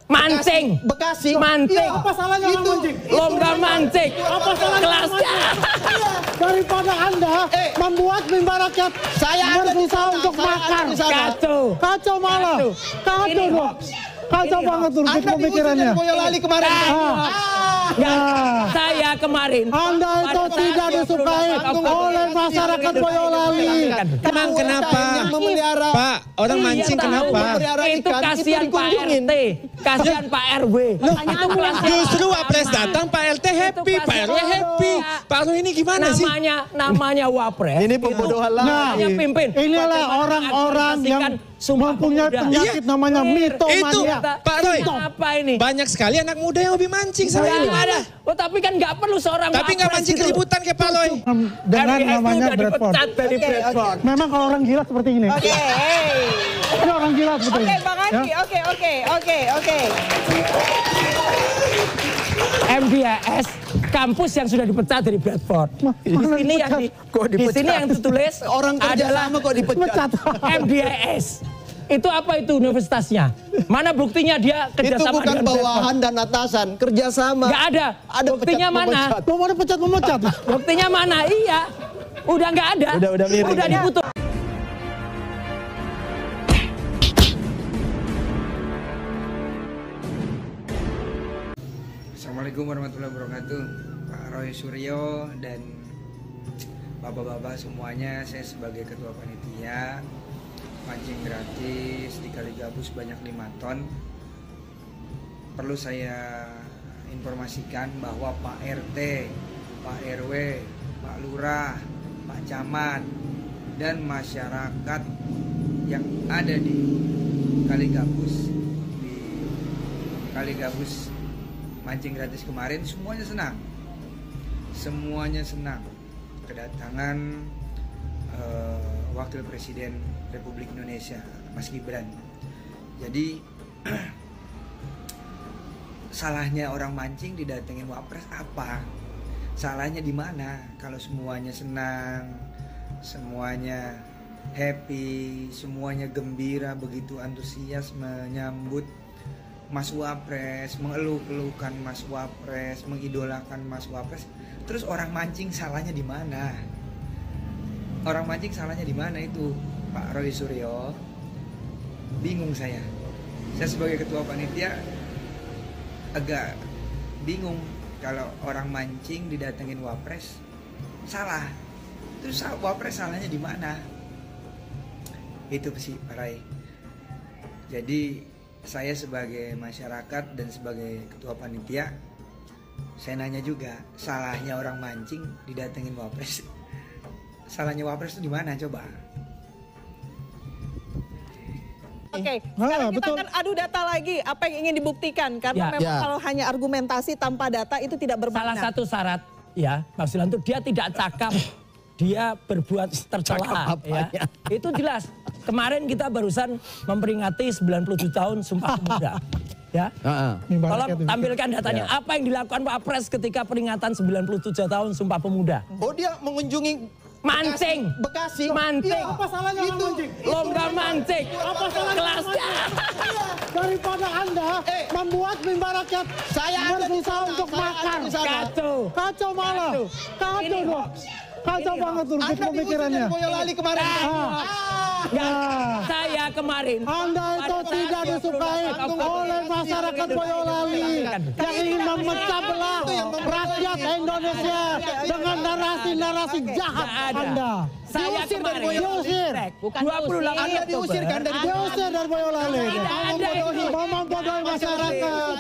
Mancing, Bekasi, mancing. Ya, apa salahnya itu? Mancing? Lomba mancing. Apa salahnya Kelasnya. Daripada Anda membuat mimbar rakyat Saya berusaha untuk makan. Kacau. Kacau malah. Kacau Ini dong. hoax. Kacau Ini banget tuh Anda diusir pemikirannya. dari Boyolali kemarin. Saya kemarin. Anda itu pada saat tidak 28 disukai Oktober oleh masyarakat Boyolali. Emang kenapa? Yang memelihara. Pak, orang Iya, mancing tahu. kenapa? Memelihara Itu ikan, kasihan itu Pak dikunjungin. RT, kasihan Pak RW. Itu kelasnya Justru Pak Wapres Ahmad. datang, Pak RT happy, Itu Pak RW kasihan. happy. Pak RW ini gimana sih? Namanya Wapres. Ini pembodohan lagi. Namanya pimpin. Inilah Bagaimana orang-orang yang Sumpah mempunyai Pemuda. penyakit namanya Itu, mitomania. Pak Roy. Apa ini? Banyak sekali anak muda yang hobi mancing sama ini. ada. Oh, tapi kan nggak perlu seorang Tapi nggak Wapres mancing gitu. keributan kayak Pak Roy. Dengan RWS namanya udah Bradford. dipecat dari Bradford. Memang kalau orang gila seperti ini. Oke, Ini orang gila seperti Oke, ini. Bang Andi. Ya. Oke. MBAS kampus yang sudah dipecat dari Bradford. Di sini yang di sini yang ditulis Orang kerja adalah sama kok dipecat. MBAS. Itu apa itu universitasnya? Mana buktinya dia Itu kerjasama bukan dengan Bradford? bawahan dan atasan, kerjasama. Nggak ada. Ada Buktinya pecat, mana? memecat. Belum ada pecat-memecat. Buktinya mana? Iya. Udah nggak ada. Udah miring. Udah diputus. Assalamualaikum warahmatullahi wabarakatuh. Pak Roy Suryo dan bapak-bapak semuanya, saya sebagai ketua panitia mancing gratis di Kali Gabus banyak 5 ton. Perlu saya informasikan bahwa Pak RT, Pak RW, Pak Lurah, Pak Camat dan masyarakat yang ada di Kali Gabus mancing gratis kemarin semuanya senang kedatangan Wakil Presiden Republik Indonesia Mas Gibran. Jadi salahnya orang mancing didatengin Wapres apa? Salahnya di mana? Kalau semuanya senang, semuanya happy, semuanya gembira, begitu antusias menyambut Mas Wapres, mengeluh-elukan Mas Wapres, mengidolakan Mas Wapres. Terus orang mancing salahnya di mana? Orang mancing salahnya di mana itu, Pak Roy Suryo? Bingung saya. Saya sebagai ketua panitia agak bingung kalau orang mancing didatengin Wapres salah. Terus Wapres salahnya di mana? Itu sih, Pak Roy. Jadi saya sebagai masyarakat dan sebagai ketua panitia, saya nanya juga, salahnya orang mancing didatengin Wapres. Salahnya Wapres itu di mana coba? Oke, sekarang kita akan adu data lagi apa yang ingin dibuktikan karena memang kalau hanya argumentasi tanpa data itu tidak bermakna. Salah satu syarat ya, Pak Sulanto, dia tidak cakap, dia berbuat tercela ya. Itu jelas. Kemarin kita barusan memperingati 97 tahun Sumpah Pemuda. Ya. Tolong tampilkan datanya. Apa yang dilakukan Pak Pres ketika peringatan 97 tahun Sumpah Pemuda? Oh, dia mengunjungi Mancing. Bekasi. Mancing. Apa salahnya orang mancing? Lomba mancing. Apa salahnya Kelasnya. Daripada Anda membuat mimbar rakyat berusaha untuk makan. Kacau. Kacau malah. Kacau Ini dong. hoax. Kacau banget tuh Anda diusir pemikirannya. dari Boyolali kemarin. Saya kemarin. Anda itu tidak disukai oleh masyarakat Boyolali yang ingin memecah belah rakyat Indonesia dengan narasi-narasi jahat Anda. Saya kemarin. Diusir. 28 Anda diusirkan dari Diusir dari Boyolali. Ada itu. Mau membodohi masyarakat.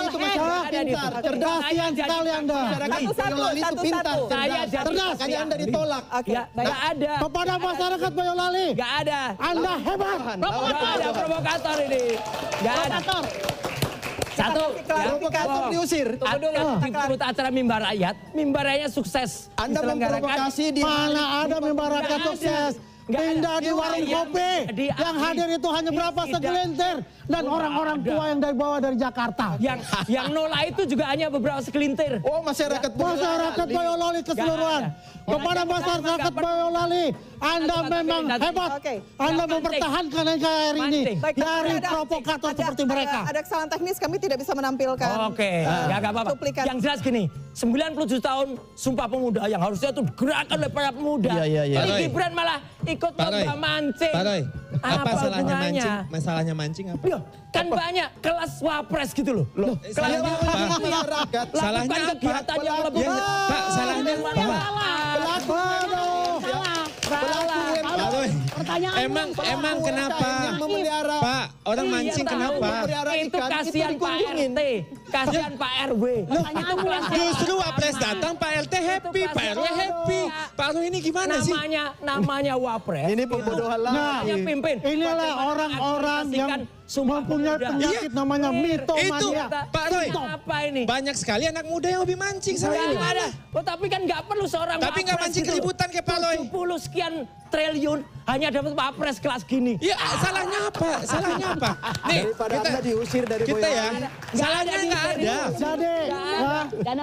Itu masyarakat pintar, cerdas. Kasihan sekali Anda. Boyolali itu pintar, Saya cerdas. jadi Makanya Anda ditolak. Ya, nggak ada. Kepada masyarakat Boyolali. Nggak ada. Anda hebat. Nggak ada provokator ini. Nggak ada. Satu. Provokator diusir. Ikut acara Mimbar Rakyat. Mimbar Rakyatnya sukses. Anda memprovokasi di Mana ada mimbar rakyat sukses. Pindah di warung kopi. Yang hadir itu hanya berapa segelintir. Dan orang-orang tua yang dari Jakarta. Yang nolak itu juga hanya beberapa segelintir. Oh, masyarakat Boyolali keseluruhan. Kepada masyarakat Boyolali Anda memang hebat. Anda mempertahankan NKRI ini dari provokator seperti mereka. Ada kesalahan teknis, kami tidak bisa menampilkan. Oke, ya nggak apa-apa. Yang jelas gini, 97 tahun Sumpah Pemuda yang harusnya itu digerakkan oleh para pemuda. Ini Gibran malah ikut lomba mancing. Pak Roy, apa salahnya hubungannya? mancing? Masalahnya mancing apa? Loh, kan banyak kelas wapres gitu loh. Salahnya apa? Salahnya apa? Kegiatan yang lebih Pak, salahnya apa? Emang kenapa? Pak, orang mancing kenapa? Itu kasihan Pak RT, kasihan Pak RW. Justru Wapres datang, Pak RT happy, Pak RW happy. Pak Roy ini gimana sih? Namanya Wapres. Ini pembodohan lagi. Pimpin. Inilah orang-orang yang mempunyai penyakit namanya mitomania. Itu, Pak Roy, apa ini? banyak sekali anak muda yang hobi mancing sama ini. Ada. Oh, tapi kan nggak perlu seorang Tapi nggak mancing keributan kayak Pak Roy. 70 sekian triliun hanya dapat Wapres kelas gini. Iya, salahnya apa? Salahnya apa? Nih, Daripada Anda diusir dari kita ya, Boyolali. salahnya nggak ada. Jadi,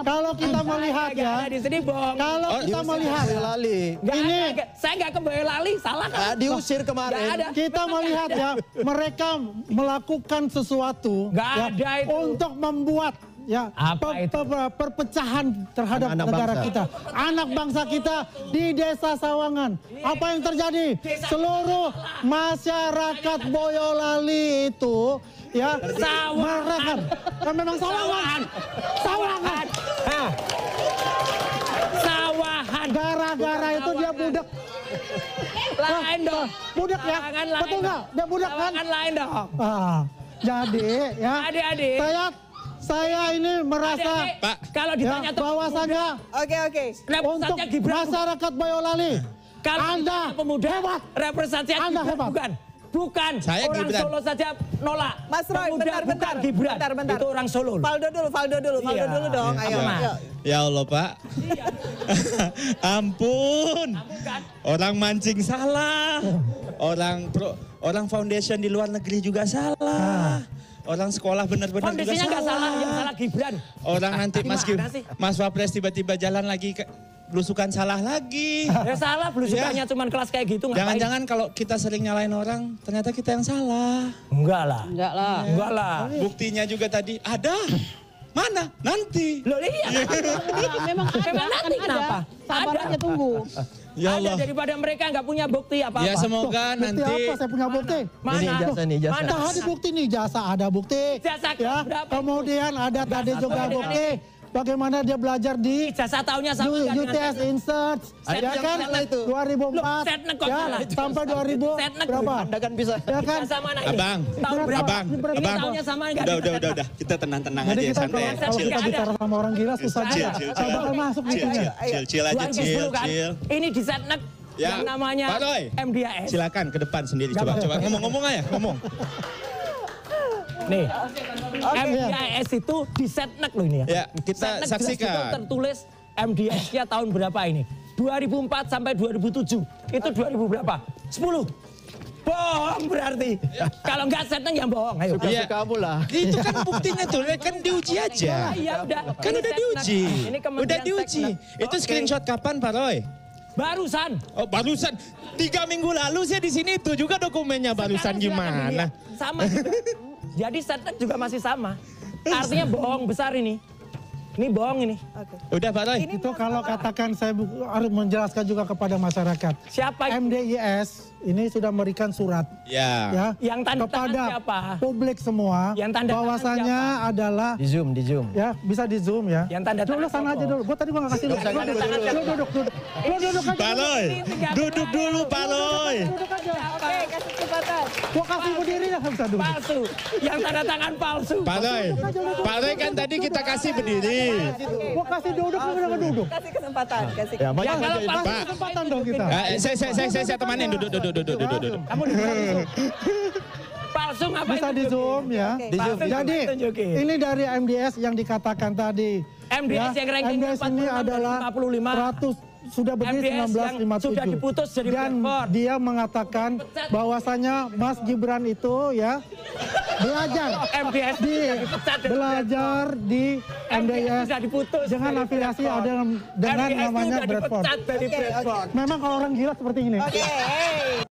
kalau kita melihat ya, di sini bohong. kalau kita melihat Boyolali. ini, Saya nggak ke Boyolali, salah kan? Diusir kemarin. Nggak ada. kita melihat ya, mereka melakukan sesuatu Nggak ya, ada itu. untuk membuat ya Apa itu? perpecahan terhadap Anak negara bangsa. kita, anak bangsa kita di Desa Sawangan. Apa yang terjadi? Seluruh masyarakat Boyolali itu ya mereka kan memang Sawangan. Sawahan. Gara-gara itu dia budak. Lain dong. Budak ya? Sawangan lain. Betul nggak? Dia budak kan? Sawangan lain dong. Jadi ya. Adik-adik. Saya ini merasa Adik-adik, Pak. kalau ya, ditanya bahwasannya Oke. untuk representasinya Gibran. masyarakat Boyolali, Kalau Anda ditanya pemuda hebat. representasinya Anda Gibran. hebat. Bukan. Saya Orang Gibran. Solo saja nolak. Mas Roy, Pemuda bentar. bukan Gibran. Bentar. Itu orang Solo. Valdo dulu dong. Ayo. Mas. Ayo. Ya Allah, Pak. Ampun. Bukan. Orang mancing salah. Orang foundation di luar negeri juga salah. Orang sekolah benar-benar juga Kondisinya nggak salah, yang salah Gibran. Orang nanti Gimana sih? Mas Wapres tiba-tiba jalan lagi belusukan salah lagi. Ya salah, belusukannya cuma kelas kayak gitu. ngapain? Jangan-jangan kalau kita sering nyalain orang, ternyata kita yang salah. Enggak lah. Enggak lah. Buktinya juga tadi ada. Mana? Nanti. Loh iya. Memang ada. Memang nanti kan kenapa? Sabar Ada. aja tunggu. Ya Ada Allah. daripada mereka nggak punya bukti apa-apa. Ya semoga Bukti nanti. apa? Saya punya bukti. Mana? Nah, Mana? ada bukti nih, jasa ada bukti. Ijazah Ya, berapa? kemudian ada tadi juga berapa? bukti bagaimana dia belajar di Ijazah tahunnya sama nggak dengan UTS Insert, ya kan? salah itu. 2004, Setnek kok ya, salah. sampai 2000 Setnek berapa? Anda kan bisa. Ya kan? Ijazah mana ini? Abang. Tahun berapa? Abang. Ini Abang. tahunnya sama nggak? Udah. Kita tenang-tenang Jadi aja, kita santai. kalau Chill, kita bicara sama orang gila susah Chill, juga. chill, Saya bakal masuk nih. chill aja, 2010 kan? chill. Ini di Setnek Ya, yang namanya Pak Roy. MDAS. Silakan ke depan sendiri. Nggak Coba apa-apa. ngomong aja, ngomong. Nih, MDAS itu di Setnek loh ini ya. Ya, kita Setnek jelas saksikan. itu tertulis MDAS-nya tahun berapa ini? 2004 sampai 2007. Itu 2000 berapa? 10. Bohong berarti. Kalau enggak Setnek yang bohong. Ayo. Iya. Kamu lah. Itu kan buktinya tuh, kan diuji aja. Iya udah. Kan Ini udah Setnek. diuji. Ini Kementerian Udah diuji. Setnek. Itu Oke. screenshot kapan, Pak Roy? Barusan. Oh, barusan 3 minggu lalu saya di sini itu juga dokumennya barusan Sekarang silakan gimana? dilihat. Sama juga. Jadi Setnek juga masih sama. Artinya bohong besar ini. Ini bohong ini. Udah, Pak Roy. Itu kalau katakan saya harus menjelaskan juga kepada masyarakat. Siapa itu? MDIS ini sudah memberikan surat Ya. Yang tanda tangan kepada siapa? publik semua Yang tanda tangan bahwasannya adalah Di zoom. ya bisa di zoom ya. Yang tanda Dulu tangan sana siapa? aja dulu. Gua tadi gua nggak kasih lu. Lu duduk. Lu duduk aja. Pak Roy, duduk dulu, Pak Roy. Duduk aja. Oke, kasih kesempatan. Gua kasih berdiri ya bisa duduk. Palsu. Yang tanda tangan palsu. Pak Roy. Pak Roy kan tadi kita kasih berdiri. Gua kasih duduk lu udah duduk. Kasih kesempatan. Kasih. Ya, banyak Ya kalau aja. palsu Pak. Kesempatan dong kita. Saya temanin duduk. kamu di zoom. Palsu ngapain? Bisa di zoom ya. Oke. Palsu Jadi ngapain tunjukin? ini dari MDS yang dikatakan tadi. MDS yang ranking MDS ini 46 dari adalah 55. sudah berdiri MDS yang 1957. sudah diputus dari Dan Bradford. dia mengatakan bahwasanya Mas Gibran itu ya belajar MDS belajar di MDS sudah diputus dengan dari afiliasi Bradford. ada dengan MDS namanya sudah Bradford. dipecat dari Bradford. Memang kalau orang gila seperti ini. Oke.